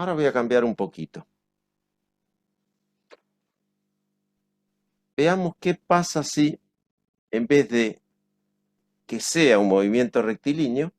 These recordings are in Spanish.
Ahora voy a cambiar un poquito. Veamos qué pasa si, en vez de que sea un movimiento rectilíneo,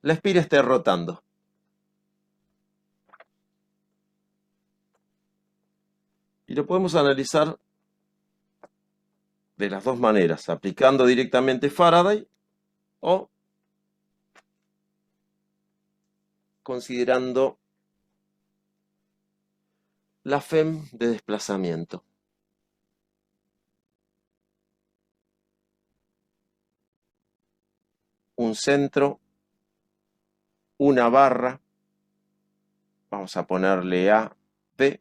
la espira esté rotando. Y lo podemos analizar de las dos maneras, aplicando directamente Faraday o considerando la FEM de desplazamiento. Un centro, una barra, vamos a ponerle A, B.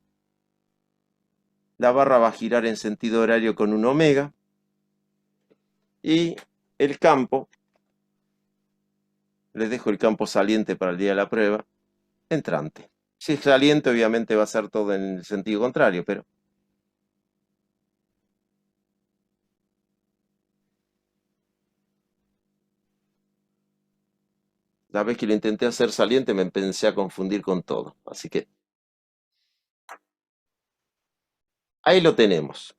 La barra va a girar en sentido horario con un omega. Y el campo, les dejo el campo saliente para el día de la prueba, entrante. Si es saliente, obviamente va a ser todo en el sentido contrario, pero la vez que lo intenté hacer saliente me empecé a confundir con todo. Así que ahí lo tenemos.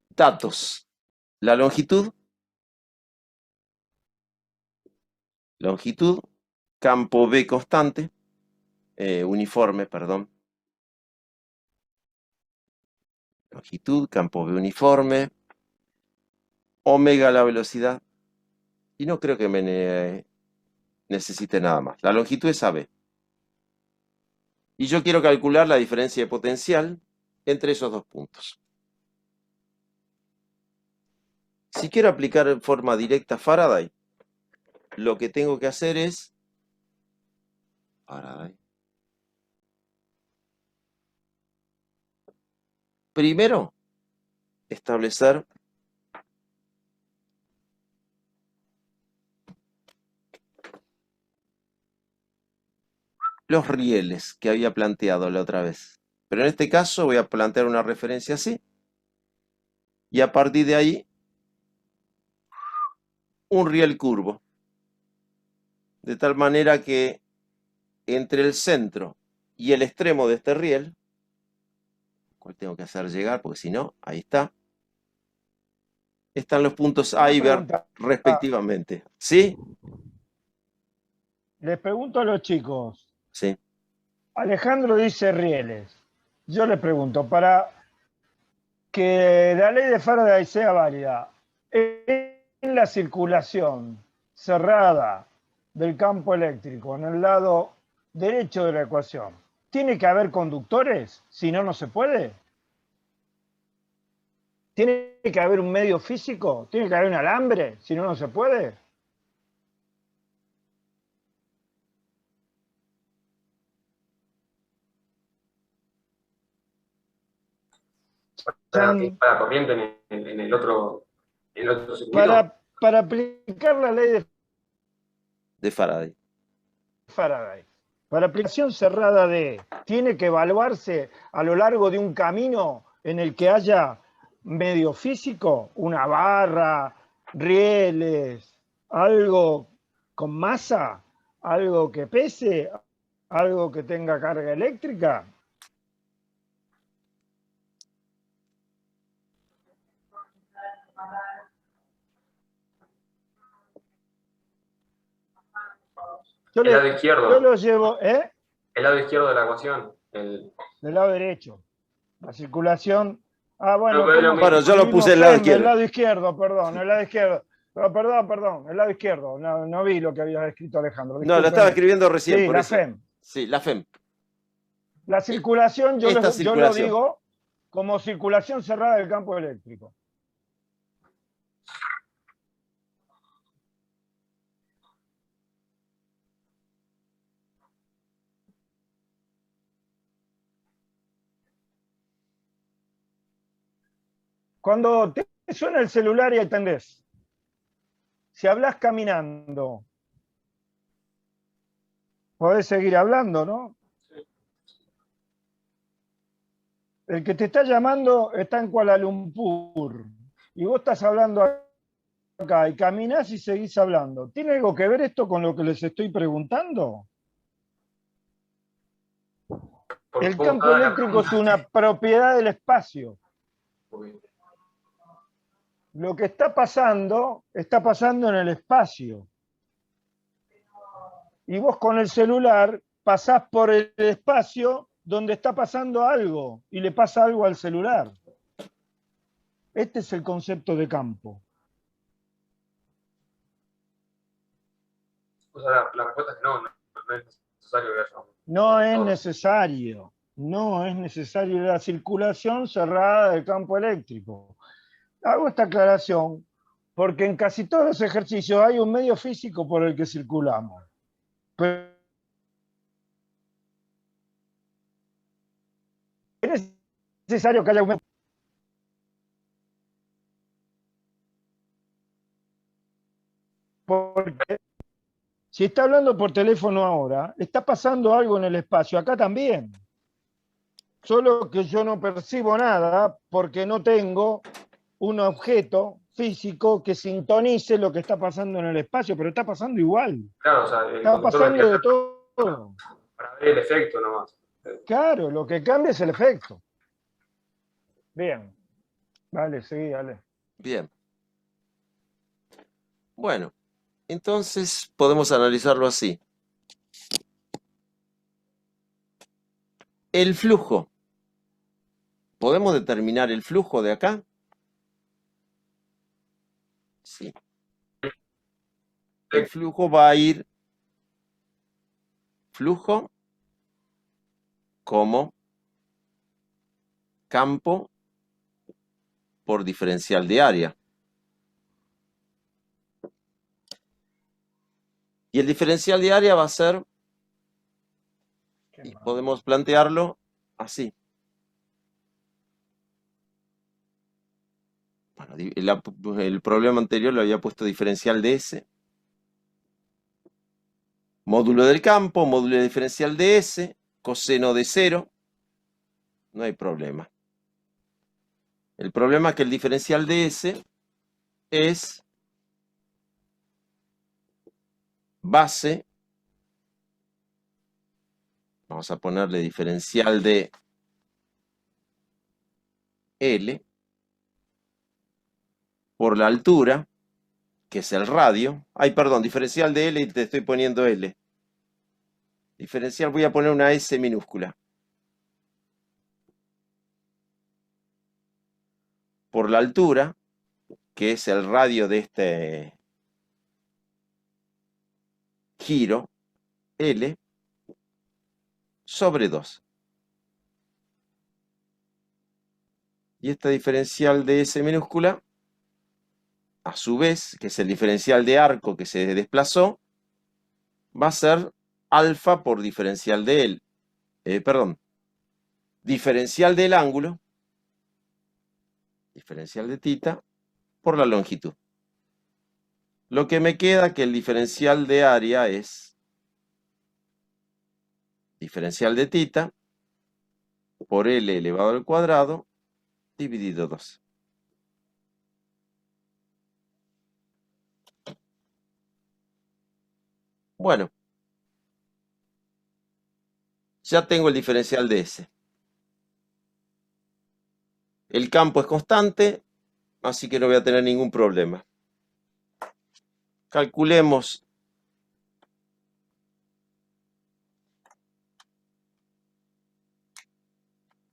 Datos. La longitud, campo B constante, uniforme, perdón. Longitud, campo B uniforme, omega la velocidad, y no creo que me necesite nada más. La longitud es AB. Y yo quiero calcular la diferencia de potencial entre esos dos puntos. Si quiero aplicar en forma directa Faraday, lo que tengo que hacer es Faraday. Primero, establecer los rieles que había planteado la otra vez. Pero en este caso voy a plantear una referencia así. Y a partir de ahí, un riel curvo. De tal manera que entre el centro y el extremo de este riel, cual tengo que hacer llegar, porque si no, ahí está, están los puntos A y B respectivamente. ¿Sí? Les pregunto a los chicos. Sí. Alejandro dice rieles. Yo le pregunto, para que la ley de Faraday sea válida, en la circulación cerrada del campo eléctrico en el lado derecho de la ecuación, ¿tiene que haber conductores? Si no, no se puede. ¿Tiene que haber un medio físico? ¿Tiene que haber un alambre? Si no, no se puede. Para corriente en el otro circuito. Para aplicar la ley De Faraday. Para aplicación cerrada de, tiene que evaluarse a lo largo de un camino en el que haya medio físico, una barra, rieles, algo con masa, algo que pese, algo que tenga carga eléctrica. El lado izquierdo. Yo lo llevo, El lado izquierdo de la ecuación. Del lado derecho. La circulación. Ah, bueno, bueno, yo lo puse el lado izquierdo. El lado izquierdo, perdón, el lado izquierdo. No, perdón, el lado izquierdo. No vi lo que había escrito Alejandro. No, lo estaba escribiendo recién. Sí, por la eso. FEM. Sí, la FEM. La circulación, yo circulación. lo digo como circulación cerrada del campo eléctrico. Cuando te suena el celular y atendés, si hablas caminando, podés seguir hablando, ¿no? El que te está llamando está en Kuala Lumpur y vos estás hablando acá y caminás y seguís hablando. ¿Tiene algo que ver esto con lo que les estoy preguntando? El ¿Cómo campo estaba la eléctrico es pregunta? una propiedad del espacio. Uy, Lo que está pasando en el espacio. Y vos con el celular pasás por el espacio donde está pasando algo y le pasa algo al celular. Este es el concepto de campo. o sea, la respuesta es no, no es necesario que haya No es motor. necesario, no es necesario la circulación cerrada del campo eléctrico. Hago esta aclaración porque en casi todos los ejercicios hay un medio físico por el que circulamos. Pero es necesario que haya un medio. Porque si está hablando por teléfono ahora, está pasando algo en el espacio, acá también. Solo que yo no percibo nada porque no tengo un objeto físico que sintonice lo que está pasando en el espacio, pero está pasando igual. Claro, o sea, el Está conductor pasando vendría de todo. para ver el efecto nomás. Claro, lo que cambia es el efecto. Bien. Dale, seguí, dale. Bien. Bueno, entonces podemos analizarlo así. El flujo. ¿Podemos determinar el flujo de acá? Sí. El flujo va a ir flujo como campo por diferencial de área. Y el diferencial de área va a ser, y podemos plantearlo así. Bueno, el problema anterior lo había puesto diferencial de S. Módulo del campo, módulo diferencial de S, coseno de 0. No hay problema. El problema es que el diferencial de S es base. Vamos a ponerle diferencial de L por la altura, que es el radio. Ay, perdón, diferencial de L y te estoy poniendo L. Diferencial, voy a poner una S minúscula. Por la altura, que es el radio de este giro, L, sobre 2. Y esta diferencial de S minúscula, a su vez, que es el diferencial de arco que se desplazó, va a ser alfa por diferencial de L. Diferencial del ángulo, diferencial de θ, por la longitud. Lo que me queda que el diferencial de área es diferencial de θ por L elevado al cuadrado dividido 2. Bueno, ya tengo el diferencial de S. El campo es constante, así que no voy a tener ningún problema. Calculemos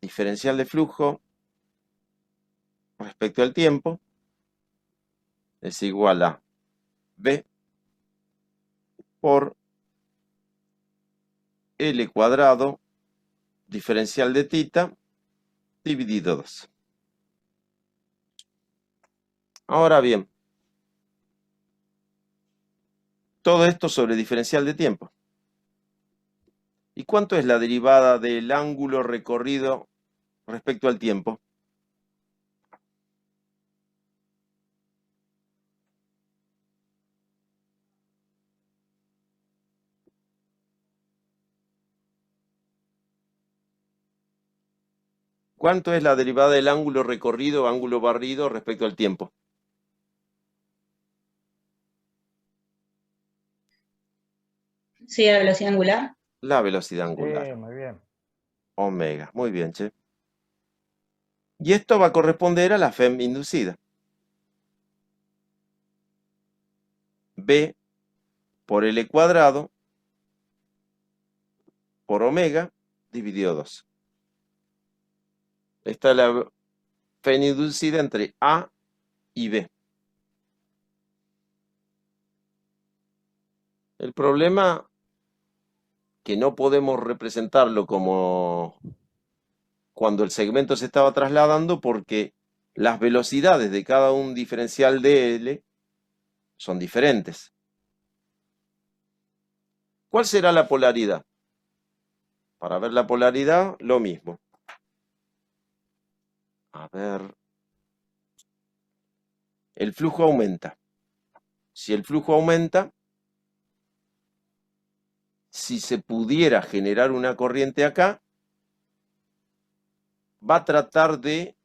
diferencial de flujo respecto al tiempo es igual a V por L cuadrado diferencial de θ dividido 2. Ahora bien, todo esto sobre diferencial de tiempo. ¿Y cuánto es la derivada del ángulo recorrido respecto al tiempo? ¿Cuánto es la derivada del ángulo recorrido, ángulo barrido respecto al tiempo? Sí, a velocidad angular. La velocidad Sí, angular. muy bien. Omega. Muy bien, che. Y esto va a corresponder a la FEM inducida. B por L cuadrado por omega dividido 2. Esta es la FEM inducida entre A y B. El problema que no podemos representarlo como cuando el segmento se estaba trasladando porque las velocidades de cada un diferencial de L son diferentes. ¿Cuál será la polaridad? Para ver la polaridad, lo mismo. A ver. El flujo aumenta. Si el flujo aumenta, si se pudiera generar una corriente acá, va a tratar de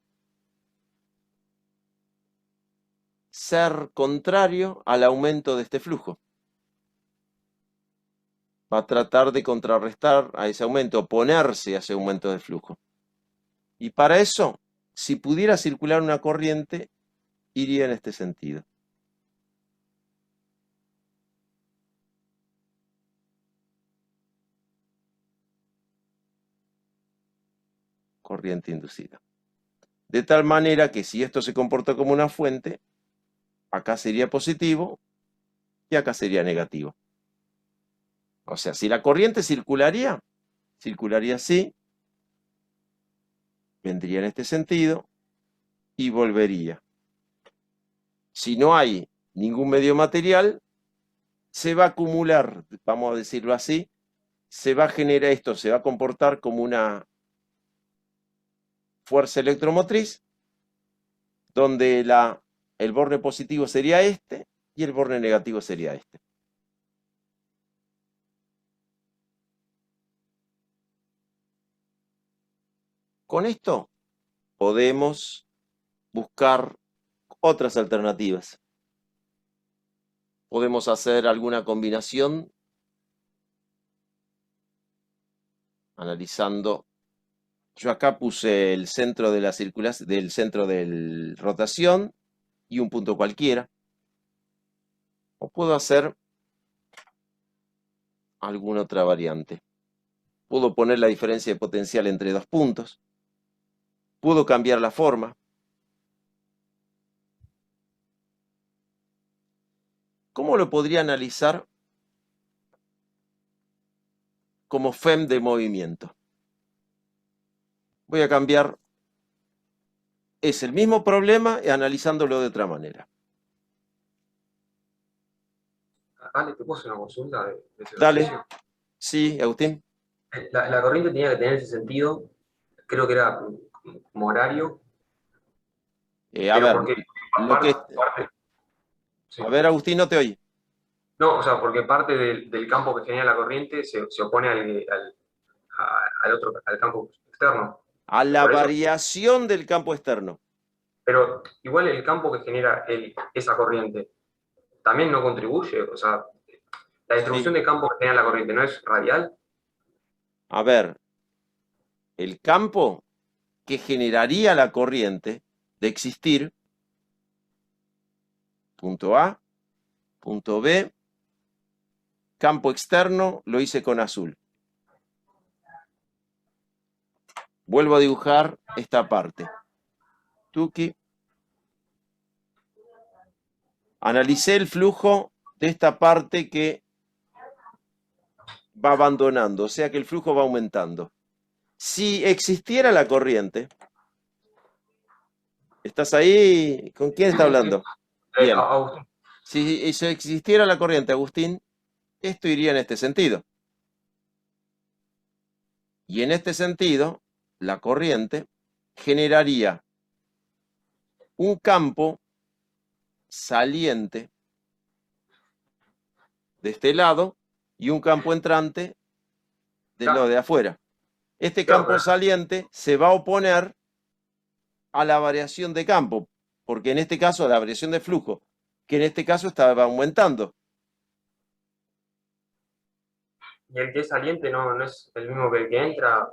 ser contrario al aumento de este flujo. Va a tratar de contrarrestar a ese aumento, oponerse a ese aumento de flujo. Y para eso, si pudiera circular una corriente, iría en este sentido. Corriente inducida. De tal manera que si esto se comporta como una fuente, acá sería positivo y acá sería negativo. O sea, si la corriente circularía así, vendría en este sentido y volvería. Si no hay ningún medio material, se va a acumular, vamos a decirlo así, se va a generar esto, se va a comportar como una fuerza electromotriz, donde el borne positivo sería este y el borne negativo sería este. Con esto podemos buscar otras alternativas. Podemos hacer alguna combinación analizando. Yo acá puse el centro de la circulación, del centro de rotación y un punto cualquiera. O puedo hacer alguna otra variante. Puedo poner la diferencia de potencial entre dos puntos. Puedo cambiar la forma. ¿Cómo lo podría analizar como FEM de movimiento? Voy a cambiar. Es el mismo problema analizándolo de otra manera. Ale, ¿te puedo hacer una consulta de ese Dale. ejercicio? Sí, Agustín. La corriente tenía que tener ese sentido, creo que era como horario, A pero ver, porque lo que... sí. A ver, Agustín, no te oí. No, o sea, porque parte del campo que genera la corriente se opone al campo externo. A la Por eso, variación del campo externo. pero igual el campo que genera esa corriente también no contribuye, o sea, la distribución Sí. de campo que genera la corriente no es radial. A ver, el campo que generaría la corriente de existir, punto A, punto B, campo externo, lo hice con azul. Vuelvo a dibujar esta parte. Tuki. Analicé el flujo de esta parte que va abandonando, o sea que el flujo va aumentando. Si existiera la corriente, ¿estás ahí? ¿Con quién está hablando? Bien. Agustín, Si existiera la corriente, Agustín, esto iría en este sentido. Y en este sentido, la corriente generaría un campo saliente de este lado y un campo entrante de lo de afuera. Este claro, campo saliente se va a oponer a la variación de campo, porque en este caso, la variación de flujo, que en este caso estaba aumentando. Y el que es saliente no es el mismo que el que entra.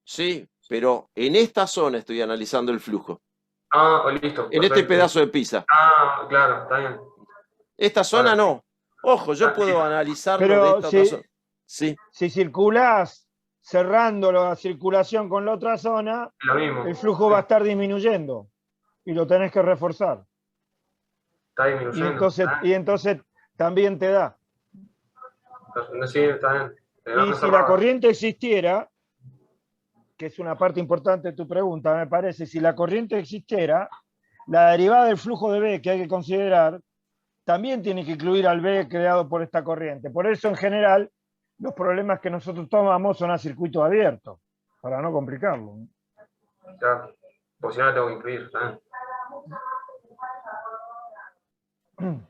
Sí, pero en esta zona estoy analizando el flujo. Listo, En este perfecto. pedazo de pizza. Claro, está bien. Esta zona Ahora, no. Ojo, yo sí, puedo analizarlo de Pero esta otra zona. Sí, si circulás cerrando la circulación con la otra zona, es lo mismo. el flujo va a estar disminuyendo y lo tenés que reforzar. Está disminuyendo. Y entonces también te da. Sí, está bien. No Y me si la cerraba. corriente existiera, que es una parte importante de tu pregunta, me parece, si la corriente existiera, la derivada del flujo de B que hay que considerar también tiene que incluir al B creado por esta corriente. Por eso, en general, los problemas que nosotros tomamos son a circuito abierto, para no complicarlo. Ya, pues si no la tengo que incluir. Está bien.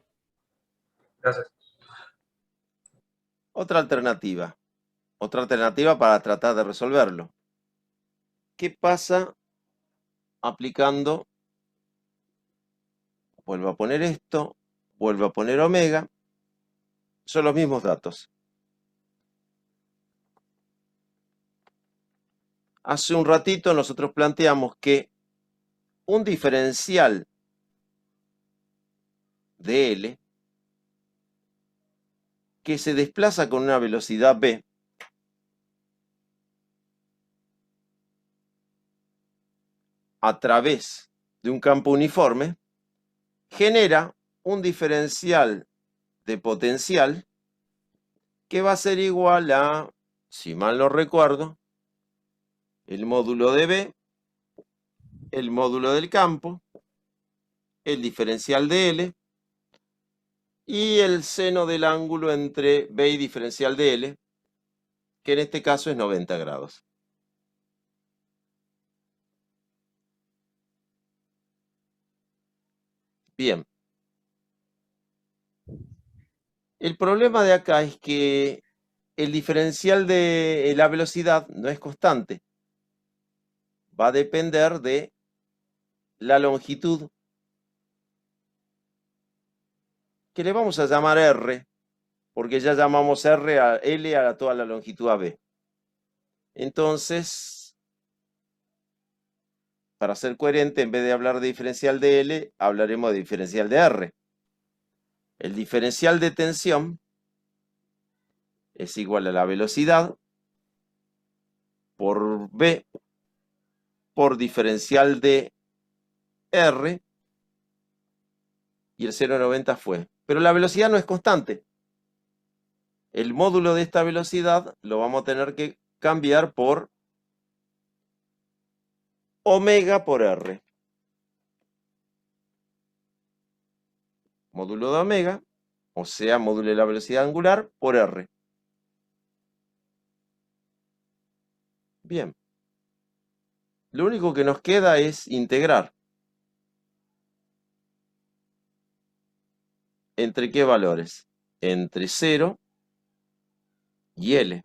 Gracias. otra alternativa. Otra alternativa para tratar de resolverlo. ¿Qué pasa aplicando? Vuelvo a poner esto, vuelvo a poner omega. Son los mismos datos. Hace un ratito nosotros planteamos que un diferencial de L que se desplaza con una velocidad v a través de un campo uniforme genera un diferencial de potencial que va a ser igual a, si mal no recuerdo, el módulo de B, el módulo del campo, el diferencial de L y el seno del ángulo entre B y diferencial de L, que en este caso es 90 grados. Bien. El problema de acá es que el diferencial de la velocidad no es constante. Va a depender de la longitud, que le vamos a llamar R, porque ya llamamos R a L a toda la longitud AB. Entonces, para ser coherente, en vez de hablar de diferencial de L, hablaremos de diferencial de R. El diferencial de tensión es igual a la velocidad por B por diferencial de R, y el 0,90 fue. Pero la velocidad no es constante. El módulo de esta velocidad lo vamos a tener que cambiar por omega por R. Módulo de omega, o sea, módulo de la velocidad angular por R. Bien. Lo único que nos queda es integrar. ¿Entre qué valores? Entre 0 y L.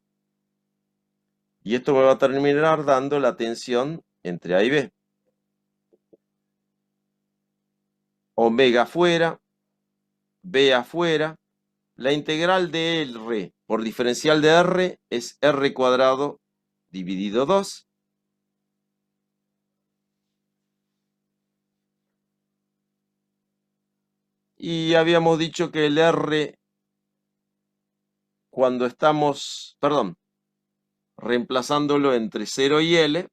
Y esto me va a terminar dando la tensión entre A y B. Omega afuera, B afuera. La integral de R por diferencial de R es R cuadrado dividido 2. Y habíamos dicho que el R, cuando estamos, reemplazándolo entre 0 y L,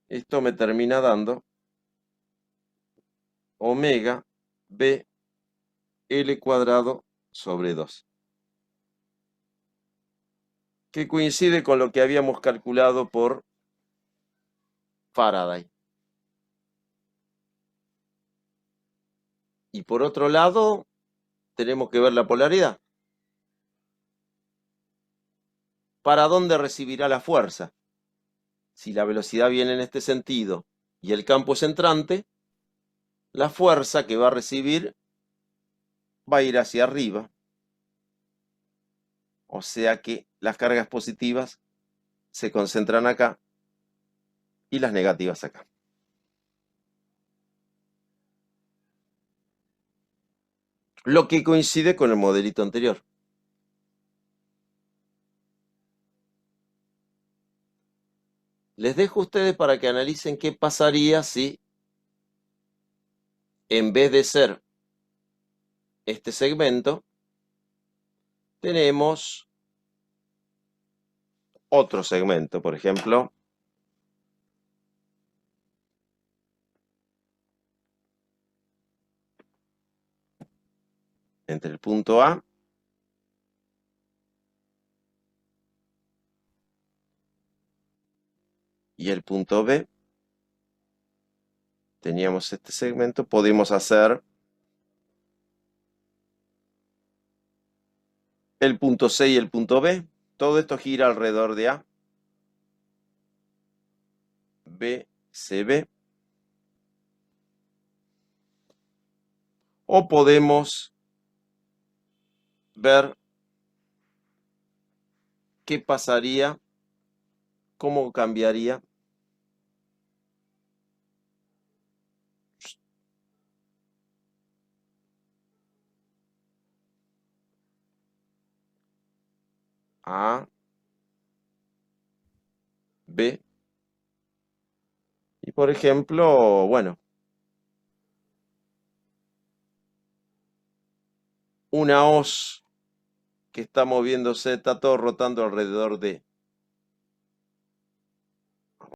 esto me termina dando omega B L cuadrado sobre 2. Que coincide con lo que habíamos calculado por Faraday. Y por otro lado, tenemos que ver la polaridad. ¿Para dónde recibirá la fuerza? Si la velocidad viene en este sentido y el campo es entrante, la fuerza que va a recibir va a ir hacia arriba. O sea que las cargas positivas se concentran acá y las negativas acá. Lo que coincide con el modelito anterior. Les dejo a ustedes para que analicen qué pasaría si en vez de ser este segmento, tenemos otro segmento, por ejemplo, entre el punto A y el punto B. Teníamos este segmento, podemos hacer el punto C y el punto B. Todo esto gira alrededor de A, B, C, B. O podemos ver qué pasaría, cómo cambiaría A, B. Y por ejemplo, bueno, una hoz que está moviéndose, está todo rotando alrededor de